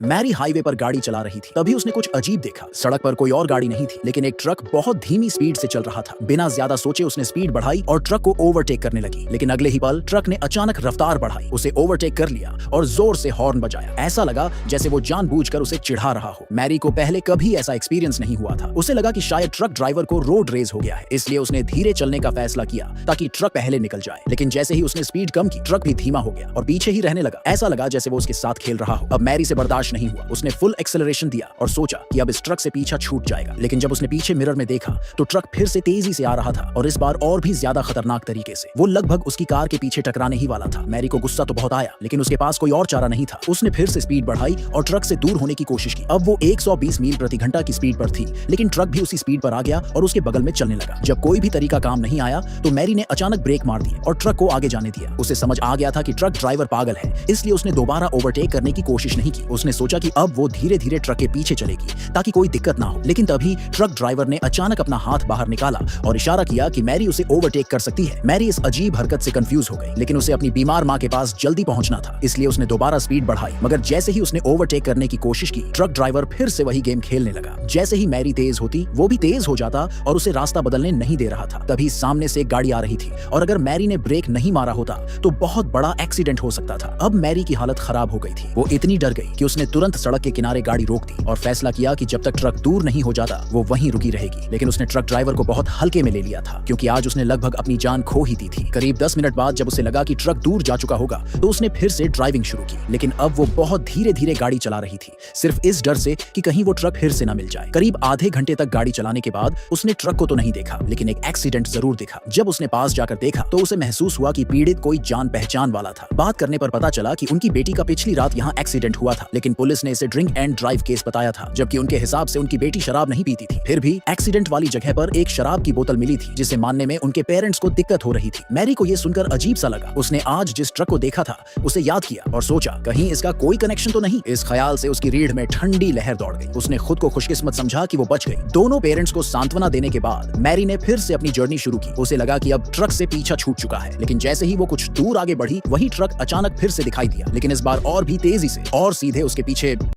Mary highway पर गाड़ी चला रही थी। तभी उसने कुछ अजीब देखा। सड़क पर कोई और गाड़ी नहीं थी, लेकिन एक ट्रक बहुत धीमी स्पीड से चल रहा था। बिना ज्यादा सोचे उसने स्पीड बढ़ाई और ट्रक को ओवरटेक करने लगी। लेकिन अगले ही पल ट्रक ने अचानक रफ्तार बढ़ाई, उसे ओवरटेक कर लिया और जोर से हॉर्न बजाया। ऐसा लगा जैसे वो जानबूझकर उसे चिढ़ा रहा हो। मैरी को पहले कभी ऐसा एक्सपीरियंस नहीं हुआ था। उसे लगा कि शायद ट्रक ड्राइवर को रोड रेज हो गया है, इसलिए उसने धीरे चलने का फैसला किया ताकि ट्रक पहले निकल जाए। लेकिन जैसे ही उसने स्पीड कम की, ट्रक भी धीमा हो गया और पीछे ही रहने लगा। ऐसा लगा जैसे वो उसके साथ खेल रहा हो। अब मैरी से बर्दाश्त नहीं हुआ। उसने फुल एक्सेलरेशन दिया और सोचा कि अब इस ट्रक से पीछा छूट जाएगा। लेकिन जब उसने पीछे मिरर में देखा तो ट्रक फिर से तेजी से आ रहा था और इस बार और भी ज्यादा खतरनाक तरीके से। वो लगभग उसकी कार के पीछे टकराने ही वाला था। मैरी को गुस्सा तो बहुत आया, लेकिन उसके पास कोई और चारा नहीं था। उसने फिर से स्पीड बढ़ाई और ट्रक से दूर होने की कोशिश की। अब वो 120 मील प्रति घंटा की स्पीड पर थी, लेकिन ट्रक भी उसी स्पीड पर आ गया और उसके बगल में चलने लगा। जब कोई भी तरीका काम नहीं आया तो मैरी ने अचानक ब्रेक मार दिए और ट्रक को आगे जाने दिया। उसे समझ आ गया था कि ट्रक ड्राइवर पागल है, इसलिए उसने दोबारा ओवरटेक करने की कोशिश नहीं की। उसने सोचा कि अब वो धीरे धीरे ट्रक के पीछे चलेगी ताकि कोई दिक्कत ना हो। लेकिन तभी ट्रक ड्राइवर ने अचानक अपना हाथ बाहर निकाला और इशारा किया कि मैरी उसे ओवरटेक कर सकती है। मैरी इस अजीब हरकत से कंफ्यूज हो गई, लेकिन उसे अपनी बीमार मां के पास जल्दी पहुंचना था, इसलिए उसने दोबारा स्पीड बढ़ाई। मगर जैसे ही उसने ओवरटेक करने की कोशिश की, ट्रक ड्राइवर फिर से वही गेम खेलने लगा। जैसे ही मैरी तेज होती, वो भी तेज हो जाता और उसे रास्ता बदलने नहीं दे रहा था। तभी सामने से एक गाड़ी आ रही थी और अगर मैरी ने ब्रेक नहीं मारा होता तो बहुत बड़ा एक्सीडेंट हो सकता था। अब मैरी की हालत खराब हो गई थी। वो इतनी डर गई कि उसने तुरंत सड़क के किनारे गाड़ी रोक दी और फैसला किया कि जब तक ट्रक दूर नहीं हो जाता वो वहीं रुकी रहेगी। लेकिन उसने ट्रक ड्राइवर को बहुत हल्के में ले लिया था, क्योंकि आज उसने लगभग अपनी जान खो ही दी थी। करीब 10 मिनट बाद जब उसे लगा कि ट्रक दूर जा चुका होगा तो उसने फिर से ड्राइविंग शुरू की। लेकिन अब वो बहुत धीरे धीरे गाड़ी चला रही थी, सिर्फ इस डर से कि कहीं वो ट्रक फिर से न मिल जाए। करीब आधे घंटे तक गाड़ी चलाने के बाद उसने ट्रक को तो नहीं देखा, लेकिन एक एक्सीडेंट जरूर देखा। जब उसने पास जाकर देखा तो उसे महसूस हुआ कि पीड़ित कोई जान पहचान वाला था। बात करने पर पता चला कि उनकी बेटी का पिछली रात यहाँ एक्सीडेंट हुआ था, लेकिन पुलिस ने इसे ड्रिंक एंड ड्राइव केस बताया था, जबकि उनके हिसाब से उनकी बेटी शराब नहीं पीती थी। फिर भी एक्सीडेंट वाली जगह पर एक शराब की बोतल मिली थी, जिसे मानने में उनके पेरेंट्स को दिक्कत हो रही थी। मैरी को यह सुनकर अजीब सा लगा। उसने आज जिस ट्रक को देखा था उसे याद किया और सोचा कहीं इसका कोई कनेक्शन तो नहीं। इस ख्याल से उसकी रीढ़ में ठंडी लहर दौड़ गई। उसने खुद को खुशकिस्मत समझा कि वो बच गई। दोनों पेरेंट्स को सांत्वना देने के बाद मैरी ने फिर से अपनी जर्नी शुरू की। उसे लगा कि अब ट्रक से पीछा छूट चुका है, लेकिन जैसे ही वो कुछ दूर आगे बढ़ी, वही ट्रक अचानक फिर से दिखाई दिया, लेकिन इस बार और भी तेजी से और सीधे उसके पीछे